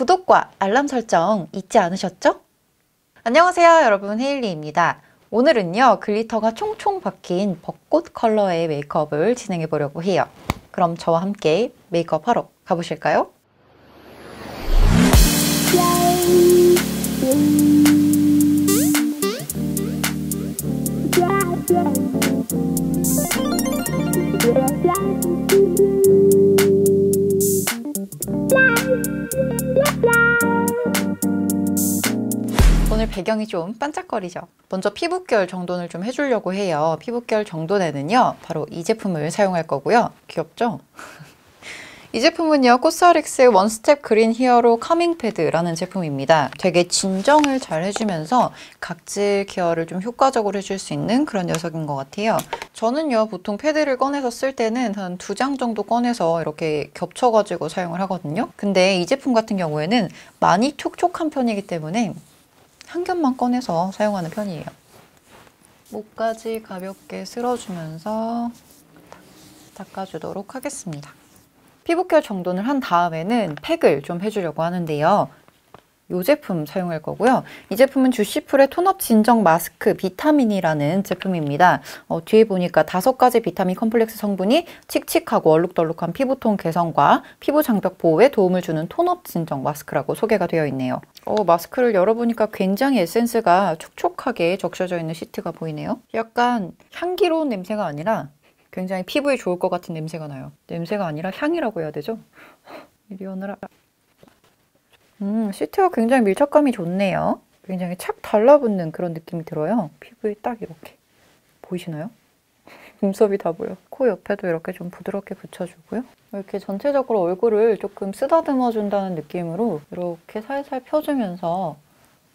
구독과 알람 설정 잊지 않으셨죠? 안녕하세요 여러분, 헤일리입니다. 오늘은요 글리터가 총총 박힌 벚꽃 컬러의 메이크업을 진행해 보려고 해요. 그럼 저와 함께 메이크업 하러 가보실까요? 오늘 배경이 좀 반짝거리죠? 먼저 피부결 정돈을 좀 해주려고 해요. 피부결 정돈에는요 바로 이 제품을 사용할 거고요. 귀엽죠? 이 제품은요 코스알엑스의 원스텝 그린 히어로 카밍 패드라는 제품입니다. 되게 진정을 잘 해주면서 각질 케어를 좀 효과적으로 해줄 수 있는 그런 녀석인 것 같아요. 저는요 보통 패드를 꺼내서 쓸 때는 한 2장 정도 꺼내서 이렇게 겹쳐가지고 사용을 하거든요. 근데 이 제품 같은 경우에는 많이 촉촉한 편이기 때문에 한 겹만 꺼내서 사용하는 편이에요. 목까지 가볍게 쓸어주면서 닦아주도록 하겠습니다. 피부결 정돈을 한 다음에는 팩을 좀 해주려고 하는데요. 이 제품 사용할 거고요. 이 제품은 주시풀의 톤업 진정 마스크 비타민이라는 제품입니다. 뒤에 보니까 5가지 비타민 컴플렉스 성분이 칙칙하고 얼룩덜룩한 피부톤 개선과 피부 장벽 보호에 도움을 주는 톤업 진정 마스크라고 소개가 되어 있네요. 마스크를 열어보니까 굉장히 에센스가 촉촉하게 적셔져 있는 시트가 보이네요. 약간 향기로운 냄새가 아니라 굉장히 피부에 좋을 것 같은 냄새가 나요. 냄새가 아니라 향이라고 해야 되죠? 이리 오너라. 시트가 굉장히 밀착감이 좋네요. 굉장히 착 달라붙는 그런 느낌이 들어요. 피부에 딱 이렇게. 보이시나요? 눈썹이 다 보여. 코 옆에도 이렇게 좀 부드럽게 붙여주고요. 이렇게 전체적으로 얼굴을 조금 쓰다듬어준다는 느낌으로 이렇게 살살 펴주면서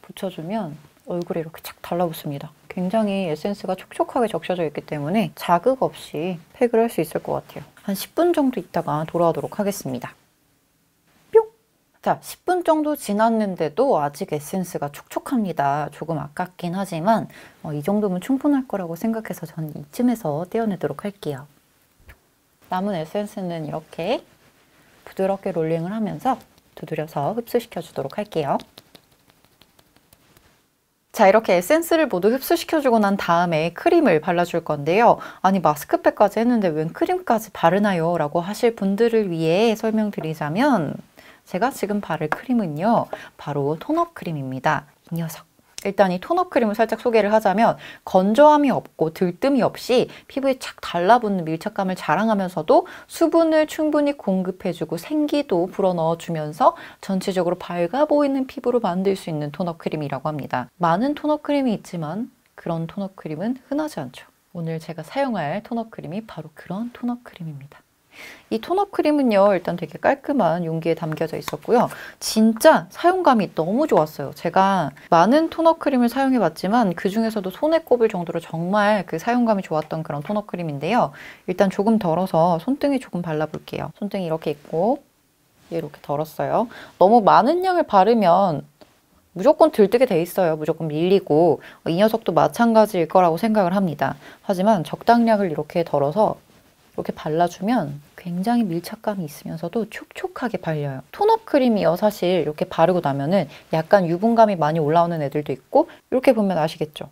붙여주면 얼굴에 이렇게 착 달라붙습니다. 굉장히 에센스가 촉촉하게 적셔져 있기 때문에 자극 없이 팩을 할 수 있을 것 같아요. 한 10분 정도 있다가 돌아오도록 하겠습니다. 자, 10분 정도 지났는데도 아직 에센스가 촉촉합니다. 조금 아깝긴 하지만 이 정도면 충분할 거라고 생각해서 저는 이쯤에서 떼어내도록 할게요. 남은 에센스는 이렇게 부드럽게 롤링을 하면서 두드려서 흡수시켜 주도록 할게요. 자, 이렇게 에센스를 모두 흡수시켜주고 난 다음에 크림을 발라줄 건데요. 아니, 마스크팩까지 했는데 웬 크림까지 바르나요? 라고 하실 분들을 위해 설명드리자면 제가 지금 바를 크림은요 바로 톤업 크림입니다. 이 녀석. 일단 이 톤업 크림을 살짝 소개를 하자면 건조함이 없고 들뜸이 없이 피부에 착 달라붙는 밀착감을 자랑하면서도 수분을 충분히 공급해주고 생기도 불어넣어주면서 전체적으로 밝아 보이는 피부로 만들 수 있는 톤업 크림이라고 합니다. 많은 톤업 크림이 있지만 그런 톤업 크림은 흔하지 않죠. 오늘 제가 사용할 톤업 크림이 바로 그런 톤업 크림입니다. 이 톤업 크림은요 일단 되게 깔끔한 용기에 담겨져 있었고요. 진짜 사용감이 너무 좋았어요. 제가 많은 톤업 크림을 사용해 봤지만 그 중에서도 손에 꼽을 정도로 정말 그 사용감이 좋았던 그런 톤업 크림인데요. 일단 조금 덜어서 손등에 조금 발라볼게요. 손등이 이렇게 있고 이렇게 덜었어요. 너무 많은 양을 바르면 무조건 들뜨게 돼 있어요. 무조건 밀리고 이 녀석도 마찬가지일 거라고 생각을 합니다. 하지만 적당량을 이렇게 덜어서 이렇게 발라주면 굉장히 밀착감이 있으면서도 촉촉하게 발려요. 톤업 크림이요. 사실 이렇게 바르고 나면은 약간 유분감이 많이 올라오는 애들도 있고 이렇게 보면 아시겠죠?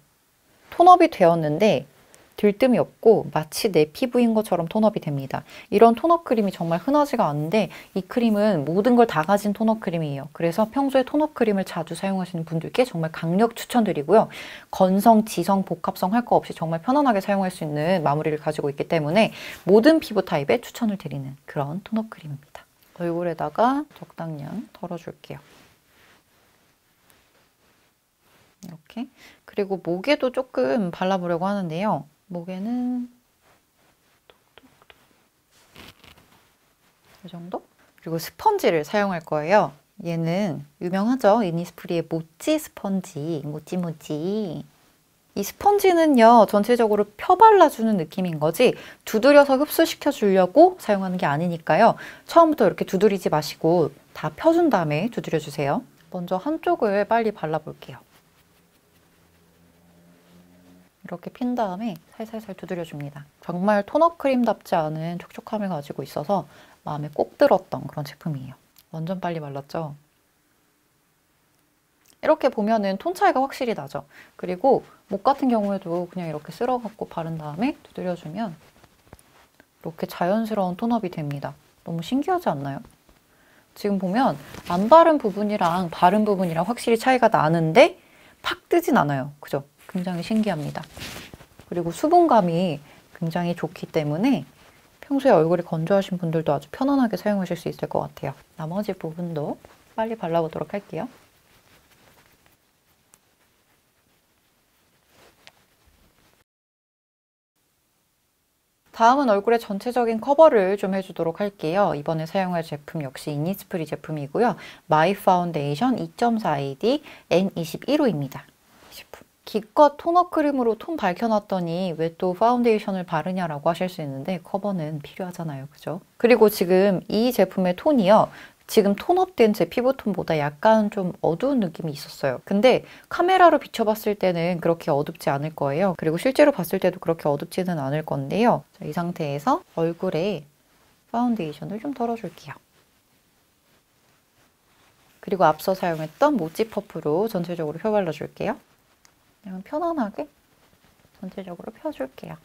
톤업이 되었는데 들뜸이 없고 마치 내 피부인 것처럼 톤업이 됩니다. 이런 톤업 크림이 정말 흔하지가 않은데 이 크림은 모든 걸 다 가진 톤업 크림이에요. 그래서 평소에 톤업 크림을 자주 사용하시는 분들께 정말 강력 추천드리고요. 건성, 지성, 복합성 할 거 없이 정말 편안하게 사용할 수 있는 마무리를 가지고 있기 때문에 모든 피부 타입에 추천을 드리는 그런 톤업 크림입니다. 얼굴에다가 적당량 덜어줄게요. 이렇게. 그리고 목에도 조금 발라보려고 하는데요. 목에는 이 정도? 그리고 스펀지를 사용할 거예요. 얘는 유명하죠? 이니스프리의 모찌 스펀지, 모찌모찌. 이 스펀지는요 전체적으로 펴발라주는 느낌인 거지 두드려서 흡수시켜 주려고 사용하는 게 아니니까요. 처음부터 이렇게 두드리지 마시고 다 펴준 다음에 두드려 주세요. 먼저 한쪽을 빨리 발라볼게요. 이렇게 핀 다음에 살살살 두드려줍니다. 정말 톤업 크림답지 않은 촉촉함을 가지고 있어서 마음에 꼭 들었던 그런 제품이에요. 완전 빨리 말랐죠? 이렇게 보면은 톤 차이가 확실히 나죠. 그리고 목 같은 경우에도 그냥 이렇게 쓸어갖고 바른 다음에 두드려주면 이렇게 자연스러운 톤업이 됩니다. 너무 신기하지 않나요? 지금 보면 안 바른 부분이랑 바른 부분이랑 확실히 차이가 나는데 팍 뜨진 않아요. 그죠? 굉장히 신기합니다. 그리고 수분감이 굉장히 좋기 때문에 평소에 얼굴이 건조하신 분들도 아주 편안하게 사용하실 수 있을 것 같아요. 나머지 부분도 빨리 발라보도록 할게요. 다음은 얼굴의 전체적인 커버를 좀 해주도록 할게요. 이번에 사용할 제품 역시 이니스프리 제품이고요. 마이 파운데이션 2.4AD N21호입니다. 기껏 톤업 크림으로 톤 밝혀놨더니 왜 또 파운데이션을 바르냐라고 하실 수 있는데 커버는 필요하잖아요. 그죠? 그리고 지금 이 제품의 톤이요. 지금 톤업된 제 피부톤보다 약간 좀 어두운 느낌이 있었어요. 근데 카메라로 비춰봤을 때는 그렇게 어둡지 않을 거예요. 그리고 실제로 봤을 때도 그렇게 어둡지는 않을 건데요. 자, 이 상태에서 얼굴에 파운데이션을 좀 덜어줄게요. 그리고 앞서 사용했던 모찌 퍼프로 전체적으로 펴발라줄게요. 그냥 편안하게 전체적으로 펴줄게요.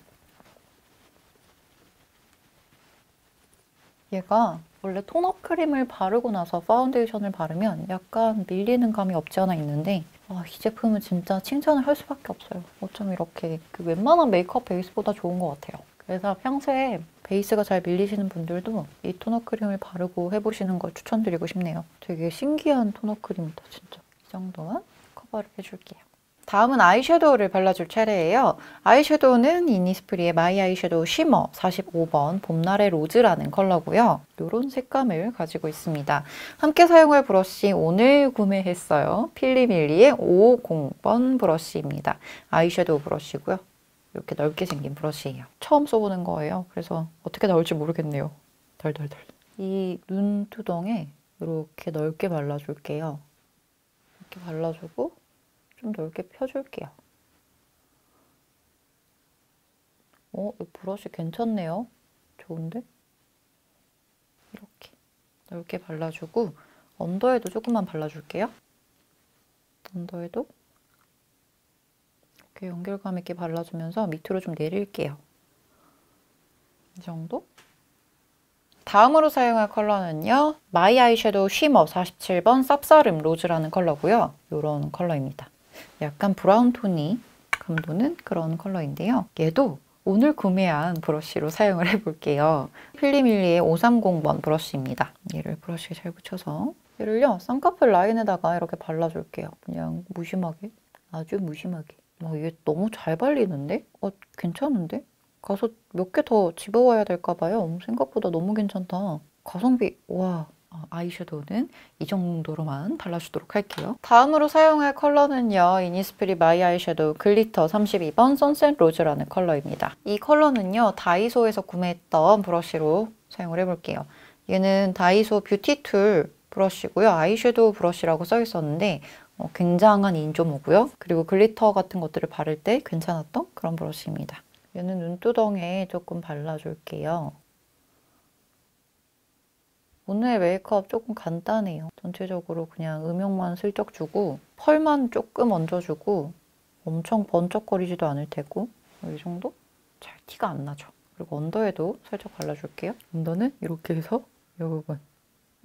얘가 원래 톤업 크림을 바르고 나서 파운데이션을 바르면 약간 밀리는 감이 없지 않아 있는데 이 제품은 진짜 칭찬을 할 수밖에 없어요. 어쩜 이렇게 웬만한 메이크업 베이스보다 좋은 것 같아요. 그래서 평소에 베이스가 잘 밀리시는 분들도 이 톤업 크림을 바르고 해보시는 걸 추천드리고 싶네요. 되게 신기한 톤업 크림이다 진짜. 이 정도만 커버를 해줄게요. 다음은 아이섀도우를 발라줄 차례예요. 아이섀도우는 이니스프리의 마이 아이섀도우 쉬머 45번 봄날의 로즈라는 컬러고요. 이런 색감을 가지고 있습니다. 함께 사용할 브러쉬 오늘 구매했어요. 필리밀리의 550번 브러쉬입니다. 아이섀도우 브러쉬고요. 이렇게 넓게 생긴 브러쉬예요. 처음 써보는 거예요. 그래서 어떻게 나올지 모르겠네요. 덜덜덜. 이 눈두덩에 이렇게 넓게 발라줄게요. 이렇게 발라주고 좀 넓게 펴줄게요. 이 브러쉬 괜찮네요. 좋은데? 이렇게 넓게 발라주고 언더에도 조금만 발라줄게요. 언더에도 이렇게 연결감 있게 발라주면서 밑으로 좀 내릴게요. 이 정도? 다음으로 사용할 컬러는요. 마이 아이섀도우 쉬머 47번 쌉싸름 로즈라는 컬러고요. 이런 컬러입니다. 약간 브라운 톤이 감도는 그런 컬러인데요. 얘도 오늘 구매한 브러쉬로 사용을 해볼게요. 필리밀리의 530번 브러쉬입니다. 얘를 브러쉬에 잘 붙여서 얘를요. 쌍꺼풀 라인에다가 이렇게 발라줄게요. 그냥 무심하게, 아주 무심하게. 얘 너무 잘 발리는데? 괜찮은데? 가서 몇 개 더 집어와야 될까 봐요. 생각보다 너무 괜찮다. 가성비, 와. 아이섀도우는 이 정도로만 발라주도록 할게요. 다음으로 사용할 컬러는요. 이니스프리 마이 아이섀도우 글리터 32번 선셋 로즈라는 컬러입니다. 이 컬러는요. 다이소에서 구매했던 브러쉬로 사용을 해볼게요. 얘는 다이소 뷰티툴 브러쉬고요. 아이섀도우 브러쉬라고 써 있었는데 굉장한 인조모고요. 그리고 글리터 같은 것들을 바를 때 괜찮았던 그런 브러쉬입니다. 얘는 눈두덩에 조금 발라줄게요. 오늘 메이크업 조금 간단해요. 전체적으로 그냥 음영만 슬쩍 주고 펄만 조금 얹어주고 엄청 번쩍거리지도 않을 테고 이 정도? 잘 티가 안 나죠. 그리고 언더에도 살짝 발라줄게요. 언더는 이렇게 해서 이 부분.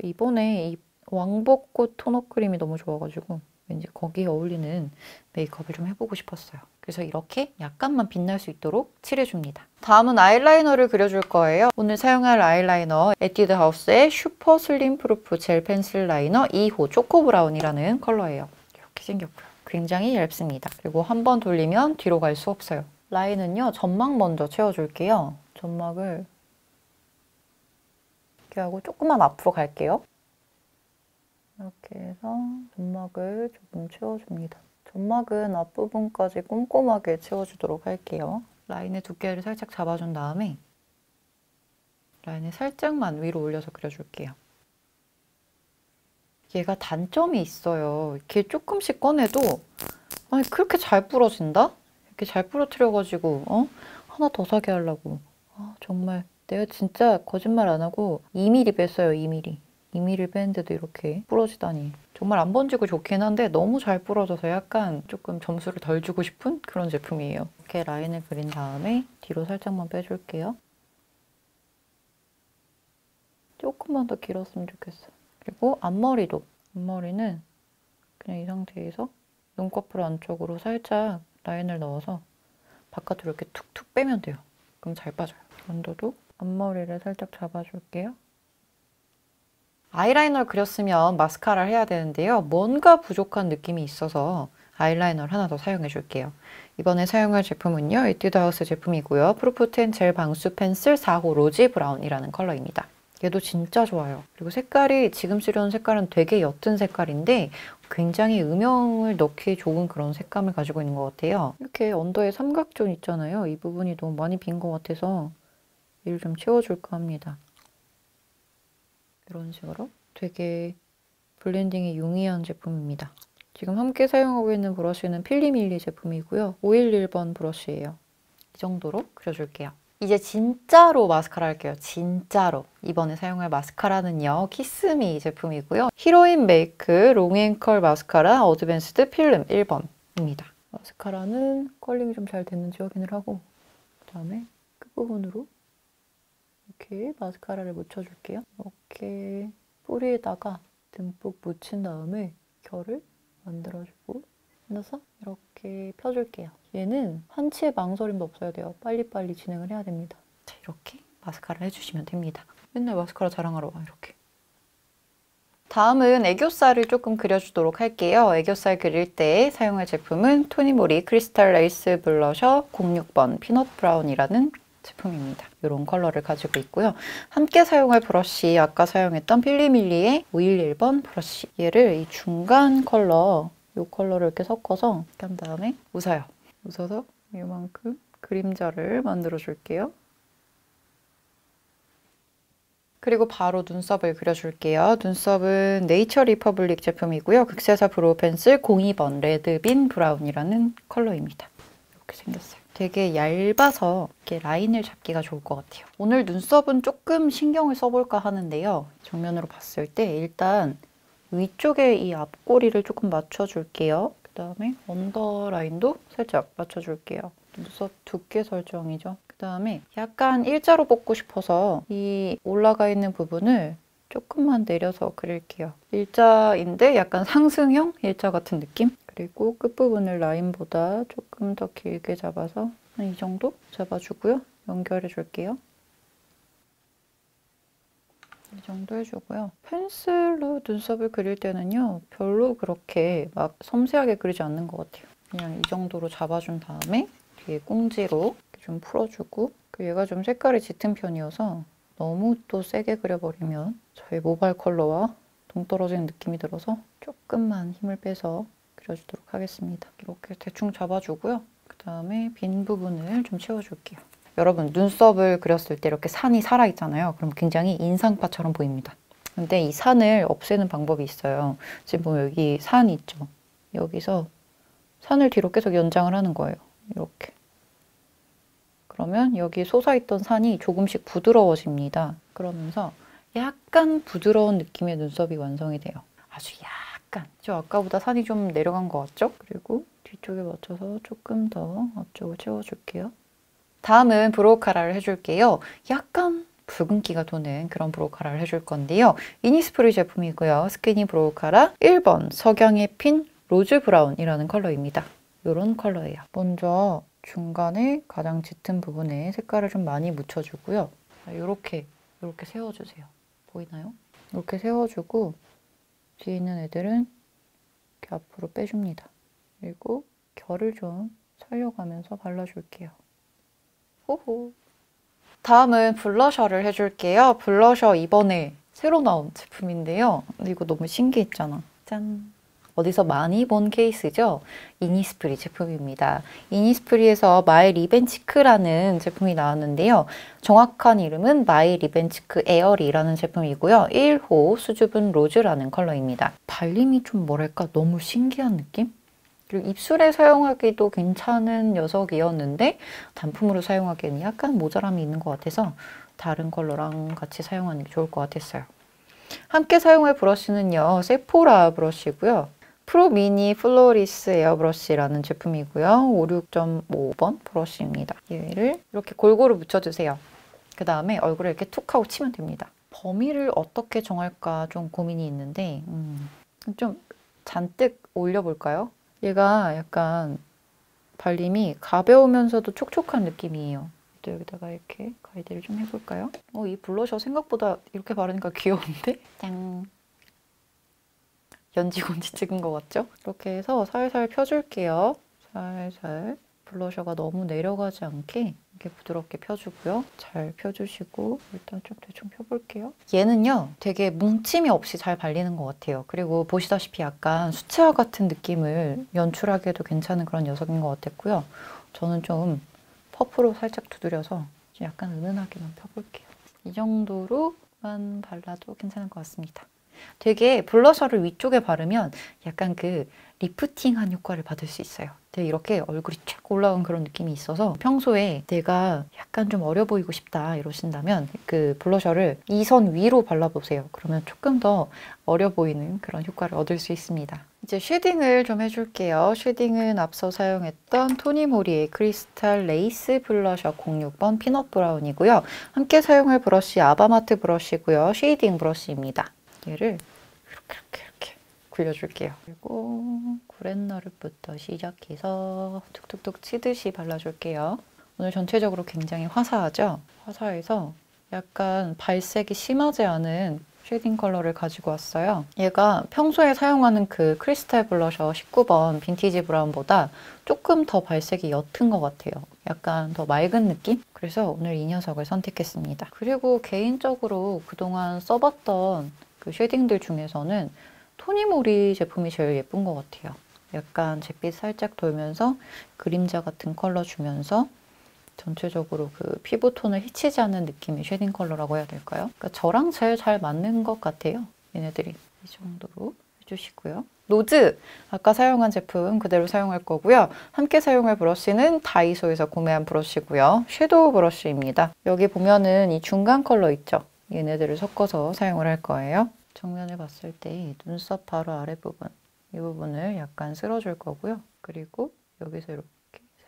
이번에 이 왕벚꽃 톤업 크림이 너무 좋아가지고 왠지 거기에 어울리는 메이크업을 좀 해보고 싶었어요. 그래서 이렇게 약간만 빛날 수 있도록 칠해줍니다. 다음은 아이라이너를 그려줄 거예요. 오늘 사용할 아이라이너 에뛰드 하우스의 슈퍼 슬림 프루프 젤 펜슬 라이너 2호 초코 브라운이라는 컬러예요. 이렇게 생겼고요. 굉장히 얇습니다. 그리고 한 번 돌리면 뒤로 갈 수 없어요. 라인은요. 점막 먼저 채워줄게요. 점막을 이렇게 하고 조금만 앞으로 갈게요. 이렇게 해서 점막을 조금 채워줍니다. 점막은 앞부분까지 꼼꼼하게 채워주도록 할게요. 라인의 두께를 살짝 잡아준 다음에 라인을 살짝만 위로 올려서 그려줄게요. 얘가 단점이 있어요. 이렇게 조금씩 꺼내도 그렇게 잘 부러진다? 이렇게 잘 부러뜨려가지고 하나 더 사게 하려고. 정말 내가 진짜 거짓말 안 하고 2mm 뺐어요. 2mm. 2mm 뺐는데도 이렇게 부러지다니. 정말 안 번지고 좋긴 한데 너무 잘 부러져서 약간 조금 점수를 덜 주고 싶은 그런 제품이에요. 이렇게 라인을 그린 다음에 뒤로 살짝만 빼줄게요. 조금만 더 길었으면 좋겠어. 그리고 앞머리도. 앞머리는 그냥 이 상태에서 눈꺼풀 안쪽으로 살짝 라인을 넣어서 바깥으로 이렇게 툭툭 빼면 돼요. 그럼 잘 빠져요. 언더도 앞머리를 살짝 잡아줄게요. 아이라이너를 그렸으면 마스카라를 해야 되는데요. 뭔가 부족한 느낌이 있어서 아이라이너를 하나 더 사용해 줄게요. 이번에 사용할 제품은요. 에뛰드하우스 제품이고요. 프루프10 젤 방수 펜슬 4호 로지 브라운이라는 컬러입니다. 얘도 진짜 좋아요. 그리고 색깔이 지금 쓰려는 색깔은 되게 옅은 색깔인데 굉장히 음영을 넣기 좋은 그런 색감을 가지고 있는 것 같아요. 이렇게 언더에 삼각존 있잖아요. 이 부분이 너무 많이 빈 것 같아서 이를 좀 채워줄까 합니다. 이런 식으로 되게 블렌딩이 용이한 제품입니다. 지금 함께 사용하고 있는 브러쉬는 필리밀리 제품이고요. 511번 브러쉬예요. 이 정도로 그려줄게요. 이제 진짜로 마스카라 할게요. 진짜로. 이번에 사용할 마스카라는요. 키스미 제품이고요. 히로인 메이크 롱앤컬 마스카라 어드밴스드 필름 1번입니다. 마스카라는 컬링이 좀 잘 됐는지 확인을 하고 그 다음에 끝부분으로 이렇게 마스카라를 묻혀줄게요. 이렇게 뿌리에다가 듬뿍 묻힌 다음에 결을 만들어주고 넣어서 이렇게 펴줄게요. 얘는 한치의 망설임도 없어야 돼요. 빨리빨리 진행을 해야 됩니다. 자, 이렇게 마스카라 해주시면 됩니다. 맨날 마스카라 자랑하러 와, 이렇게. 다음은 애교살을 조금 그려주도록 할게요. 애교살 그릴 때 사용할 제품은 토니모리 크리스탈 레이스 블러셔 06번 피넛 브라운이라는 제품입니다. 이런 컬러를 가지고 있고요. 함께 사용할 브러쉬, 아까 사용했던 필리밀리의 511번 브러쉬. 얘를 이 중간 컬러, 이 컬러를 이렇게 섞어서 이렇게 한 다음에 웃어요. 웃어서 이만큼 그림자를 만들어 줄게요. 그리고 바로 눈썹을 그려줄게요. 눈썹은 네이처 리퍼블릭 제품이고요. 극세사 브로우 펜슬 02번 레드빈 브라운이라는 컬러입니다. 이렇게 생겼어요. 되게 얇아서 이렇게 라인을 잡기가 좋을 것 같아요. 오늘 눈썹은 조금 신경을 써볼까 하는데요. 정면으로 봤을 때 일단 위쪽에 이 앞꼬리를 조금 맞춰줄게요. 그 다음에 언더라인도 살짝 맞춰줄게요. 눈썹 두께 설정이죠. 그 다음에 약간 일자로 뽑고 싶어서 이 올라가 있는 부분을 조금만 내려서 그릴게요. 일자인데 약간 상승형 일자 같은 느낌? 그리고 끝부분을 라인보다 조금 더 길게 잡아서 한 이 정도 잡아주고요. 연결해 줄게요. 이 정도 해주고요. 펜슬로 눈썹을 그릴 때는요. 별로 그렇게 막 섬세하게 그리지 않는 것 같아요. 그냥 이 정도로 잡아준 다음에 뒤에 꽁지로 좀 풀어주고 얘가 좀 색깔이 짙은 편이어서 너무 또 세게 그려버리면 저의 모발 컬러와 동떨어지는 느낌이 들어서 조금만 힘을 빼서 그려주도록 하겠습니다. 이렇게 대충 잡아주고요. 그 다음에 빈 부분을 좀 채워줄게요. 여러분 눈썹을 그렸을 때 이렇게 산이 살아있잖아요. 그럼 굉장히 인상파처럼 보입니다. 근데 이 산을 없애는 방법이 있어요. 지금 보면 여기 산 있죠? 여기서 산을 뒤로 계속 연장을 하는 거예요. 이렇게. 그러면 여기 솟아있던 산이 조금씩 부드러워집니다. 그러면서 약간 부드러운 느낌의 눈썹이 완성이 돼요. 아주 약간. 저 아까보다 산이 좀 내려간 것 같죠? 그리고 뒤쪽에 맞춰서 조금 더 앞쪽을 채워줄게요. 다음은 브로우 카라를 해줄게요. 약간 붉은기가 도는 그런 브로우 카라를 해줄 건데요. 이니스프리 제품이고요. 스키니 브로우 카라 1번 석양의 핀 로즈 브라운이라는 컬러입니다. 이런 컬러예요. 먼저 중간에 가장 짙은 부분에 색깔을 좀 많이 묻혀주고요. 이렇게 세워주세요. 보이나요? 이렇게 세워주고 뒤에 있는 애들은 이렇게 앞으로 빼줍니다. 그리고 결을 좀 살려가면서 발라줄게요. 호호. 다음은 블러셔를 해줄게요. 블러셔 이번에 새로 나온 제품인데요. 근데 이거 너무 신기했잖아. 짠! 어디서 많이 본 케이스죠? 이니스프리 제품입니다. 이니스프리에서 마이 리벤치크라는 제품이 나왔는데요. 정확한 이름은 마이 리벤치크 에어리라는 제품이고요. 1호 수줍은 로즈라는 컬러입니다. 발림이 좀 뭐랄까 너무 신기한 느낌? 그리고 입술에 사용하기도 괜찮은 녀석이었는데 단품으로 사용하기에는 약간 모자람이 있는 것 같아서 다른 컬러랑 같이 사용하는 게 좋을 것 같았어요. 함께 사용할 브러쉬는요, 세포라 브러쉬고요. 프로 미니 플로리스 에어브러쉬라는 제품이고요. 56.5번 브러쉬입니다. 얘를 이렇게 골고루 묻혀주세요. 그 다음에 얼굴에 이렇게 툭 하고 치면 됩니다. 범위를 어떻게 정할까 좀 고민이 있는데 좀 잔뜩 올려볼까요? 얘가 약간 발림이 가벼우면서도 촉촉한 느낌이에요. 또 여기다가 이렇게 가이드를 좀 해볼까요? 이 블러셔 생각보다 이렇게 바르니까 귀여운데? 짠! 연지곤지 찍은 것 같죠? 이렇게 해서 살살 펴줄게요. 살살. 블러셔가 너무 내려가지 않게 이렇게 부드럽게 펴주고요. 잘 펴주시고 일단 좀 대충 펴볼게요. 얘는요, 되게 뭉침이 없이 잘 발리는 것 같아요. 그리고 보시다시피 약간 수채화 같은 느낌을 연출하기에도 괜찮은 그런 녀석인 것 같았고요. 저는 좀 퍼프로 살짝 두드려서 약간 은은하게만 펴볼게요. 이 정도로만 발라도 괜찮을 것 같습니다. 되게 블러셔를 위쪽에 바르면 약간 그 리프팅한 효과를 받을 수 있어요. 되게 이렇게 얼굴이 쫙 올라온 그런 느낌이 있어서 평소에 내가 약간 좀 어려 보이고 싶다 이러신다면 그 블러셔를 이 선 위로 발라보세요. 그러면 조금 더 어려 보이는 그런 효과를 얻을 수 있습니다. 이제 쉐딩을 좀 해줄게요. 쉐딩은 앞서 사용했던 토니모리의 크리스탈 레이스 블러셔 06번 피넛 브라운이고요. 함께 사용할 브러쉬 아바마트 브러쉬고요. 쉐이딩 브러쉬입니다. 얘를 이렇게 굴려줄게요. 그리고 구렛나룻부터 시작해서 툭툭툭 치듯이 발라줄게요. 오늘 전체적으로 굉장히 화사하죠? 화사해서 약간 발색이 심하지 않은 쉐딩 컬러를 가지고 왔어요. 얘가 평소에 사용하는 그 크리스탈 블러셔 19번 빈티지 브라운보다 조금 더 발색이 옅은 것 같아요. 약간 더 맑은 느낌? 그래서 오늘 이 녀석을 선택했습니다. 그리고 개인적으로 그동안 써봤던 그 쉐딩들 중에서는 토니모리 제품이 제일 예쁜 것 같아요. 약간 잿빛 살짝 돌면서 그림자 같은 컬러 주면서 전체적으로 그 피부톤을 해치지 않는 느낌의 쉐딩 컬러라고 해야 될까요? 그러니까 저랑 제일 잘 맞는 것 같아요. 얘네들이. 이 정도로 해주시고요. 노즈! 아까 사용한 제품 그대로 사용할 거고요. 함께 사용할 브러쉬는 다이소에서 구매한 브러쉬고요. 섀도우 브러쉬입니다. 여기 보면은 이 중간 컬러 있죠? 얘네들을 섞어서 사용을 할 거예요. 정면을 봤을 때 눈썹 바로 아랫부분, 이 부분을 약간 쓸어줄 거고요. 그리고 여기서 이렇게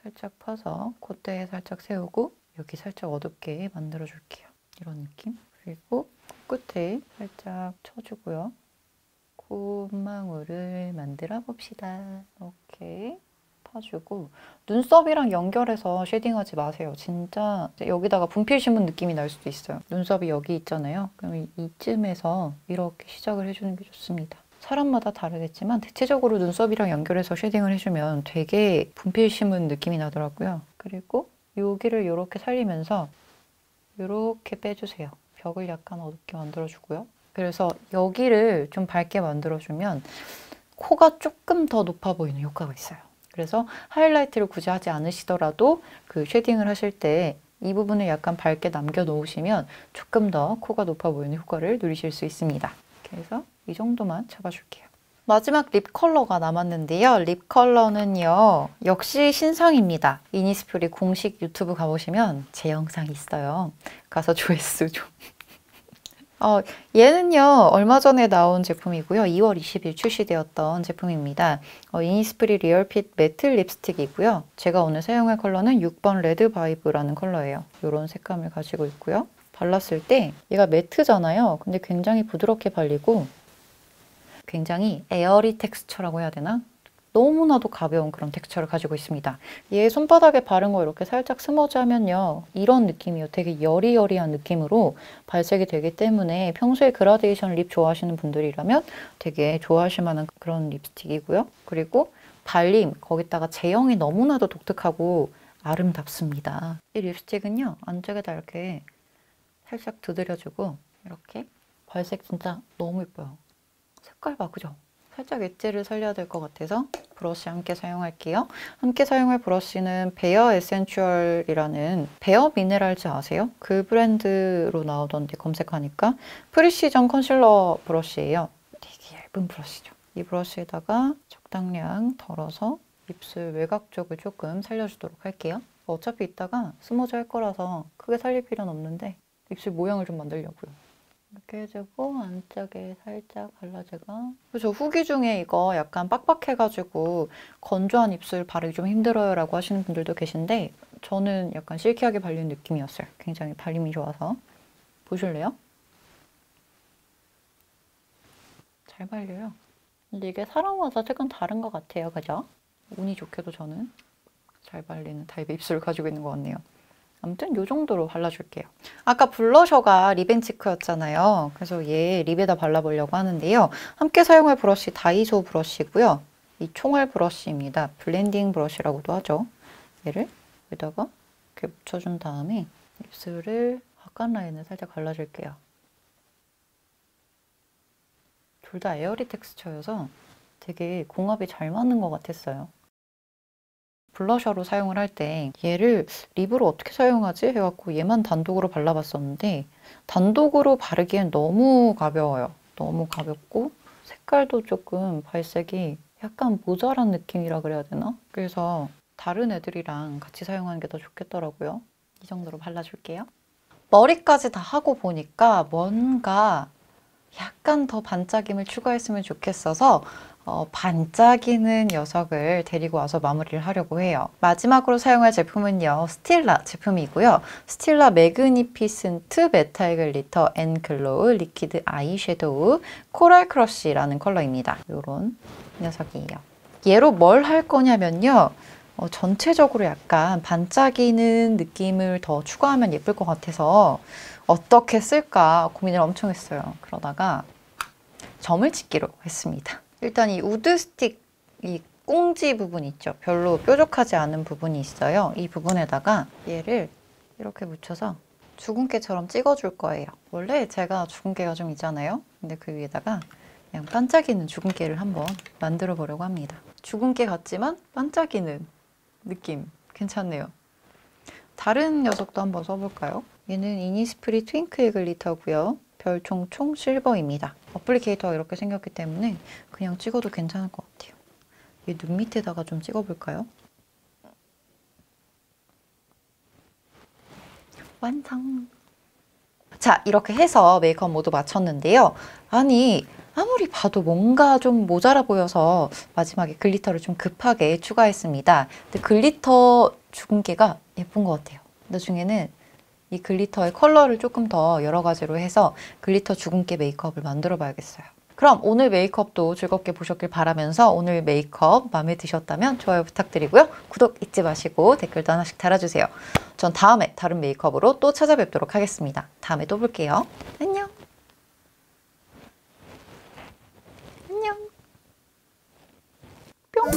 살짝 펴서 콧대에 살짝 세우고 여기 살짝 어둡게 만들어 줄게요. 이런 느낌. 그리고 코끝에 살짝 쳐주고요. 콧망울을 만들어 봅시다. 이렇게 파주고 눈썹이랑 연결해서 쉐딩하지 마세요. 진짜 여기다가 분필 심은 느낌이 날 수도 있어요. 눈썹이 여기 있잖아요. 그럼 이쯤에서 이렇게 시작을 해주는 게 좋습니다. 사람마다 다르겠지만 대체적으로 눈썹이랑 연결해서 쉐딩을 해주면 되게 분필 심은 느낌이 나더라고요. 그리고 여기를 이렇게 살리면서 이렇게 빼주세요. 벽을 약간 어둡게 만들어주고요. 그래서 여기를 좀 밝게 만들어주면 코가 조금 더 높아 보이는 효과가 있어요. 그래서 하이라이트를 굳이 하지 않으시더라도 그 쉐딩을 하실 때 이 부분을 약간 밝게 남겨놓으시면 조금 더 코가 높아 보이는 효과를 누리실 수 있습니다. 그래서 이 정도만 잡아줄게요. 마지막 립 컬러가 남았는데요. 립 컬러는요. 역시 신상입니다. 이니스프리 공식 유튜브 가보시면 제 영상이 있어요. 가서 조회수 좀. 얘는요. 얼마 전에 나온 제품이고요. 2월 20일 출시되었던 제품입니다. 이니스프리 리얼핏 매트 립스틱이고요. 제가 오늘 사용할 컬러는 6번 레드 바이브라는 컬러예요. 이런 색감을 가지고 있고요. 발랐을 때 얘가 매트잖아요. 근데 굉장히 부드럽게 발리고 굉장히 에어리 텍스처라고 해야 되나? 너무나도 가벼운 그런 텍스처를 가지고 있습니다. 얘 손바닥에 바른 거 이렇게 살짝 스머지 하면요. 이런 느낌이에요. 되게 여리여리한 느낌으로 발색이 되기 때문에 평소에 그라데이션 립 좋아하시는 분들이라면 되게 좋아하실 만한 그런 립스틱이고요. 그리고 발림, 거기다가 제형이 너무나도 독특하고 아름답습니다. 이 립스틱은요. 안쪽에다 이렇게 살짝 두드려주고 이렇게 발색 진짜 너무 예뻐요. 색깔 봐, 그죠? 살짝 엣지를 살려야 될 것 같아서 브러쉬 함께 사용할게요. 함께 사용할 브러쉬는 베어 에센츄얼이라는 베어 미네랄즈 아세요? 그 브랜드로 나오던데 검색하니까 프리시전 컨실러 브러쉬예요. 되게 얇은 브러쉬죠. 이 브러쉬에다가 적당량 덜어서 입술 외곽 쪽을 조금 살려주도록 할게요. 어차피 이따가 스머지 할 거라서 크게 살릴 필요는 없는데 입술 모양을 좀 만들려고요. 이렇게 해주고 안쪽에 살짝 발라주고. 그래서 후기 중에 이거 약간 빡빡해가지고 건조한 입술 바르기 좀 힘들어요 라고 하시는 분들도 계신데 저는 약간 실키하게 발리는 느낌이었어요. 굉장히 발림이 좋아서. 보실래요? 잘 발려요. 근데 이게 사람마다 조금 다른 것 같아요. 그죠? 운이 좋게도 저는 잘 발리는 타입의 입술을 가지고 있는 것 같네요. 아무튼 이 정도로 발라줄게요. 아까 블러셔가 리벤치크였잖아요. 그래서 얘 립에다 발라보려고 하는데요. 함께 사용할 브러쉬 다이소 브러쉬고요. 이 총알 브러쉬입니다. 블렌딩 브러쉬라고도 하죠. 얘를 여기다가 이렇게 묻혀준 다음에 입술을 바깥 라인을 살짝 발라줄게요. 둘 다 에어리 텍스처여서 되게 궁합이 잘 맞는 것 같았어요. 블러셔로 사용을 할 때 얘를 립으로 어떻게 사용하지? 해갖고 얘만 단독으로 발라봤었는데 단독으로 바르기엔 너무 가벼워요. 너무 가볍고 색깔도 조금 발색이 약간 모자란 느낌이라 그래야 되나? 그래서 다른 애들이랑 같이 사용하는 게 더 좋겠더라고요. 이 정도로 발라줄게요. 머리까지 다 하고 보니까 뭔가 약간 더 반짝임을 추가했으면 좋겠어서 반짝이는 녀석을 데리고 와서 마무리를 하려고 해요. 마지막으로 사용할 제품은요. 스틸라 제품이고요. 스틸라 매그니피센트 메탈 글리터 앤 글로우 리퀴드 아이섀도우 코랄 크러쉬라는 컬러입니다. 이런 녀석이에요. 얘로 뭘 할 거냐면요. 전체적으로 약간 반짝이는 느낌을 더 추가하면 예쁠 것 같아서 어떻게 쓸까 고민을 엄청 했어요. 그러다가 점을 찍기로 했습니다. 일단 이 우드 스틱, 이 꽁지 부분 있죠? 별로 뾰족하지 않은 부분이 있어요. 이 부분에다가 얘를 이렇게 묻혀서 주근깨처럼 찍어줄 거예요. 원래 제가 주근깨가 좀 있잖아요. 근데 그 위에다가 그냥 반짝이는 주근깨를 한번 만들어 보려고 합니다. 주근깨 같지만 반짝이는 느낌 괜찮네요. 다른 녀석도 한번 써볼까요? 얘는 이니스프리 트윙클 글리터고요. 별총총 실버입니다. 어플리케이터가 이렇게 생겼기 때문에 그냥 찍어도 괜찮을 것 같아요. 얘 눈 밑에다가 좀 찍어볼까요? 완성! 자, 이렇게 해서 메이크업 모두 마쳤는데요. 아니, 아무리 봐도 뭔가 좀 모자라 보여서 마지막에 글리터를 좀 급하게 추가했습니다. 근데 글리터 주근깨가 예쁜 것 같아요. 나중에는 이 글리터의 컬러를 조금 더 여러 가지로 해서 글리터 주근깨 메이크업을 만들어 봐야겠어요. 그럼 오늘 메이크업도 즐겁게 보셨길 바라면서 오늘 메이크업 마음에 드셨다면 좋아요 부탁드리고요. 구독 잊지 마시고 댓글도 하나씩 달아주세요. 전 다음에 다른 메이크업으로 또 찾아뵙도록 하겠습니다. 다음에 또 볼게요. 안녕. 안녕. 뿅.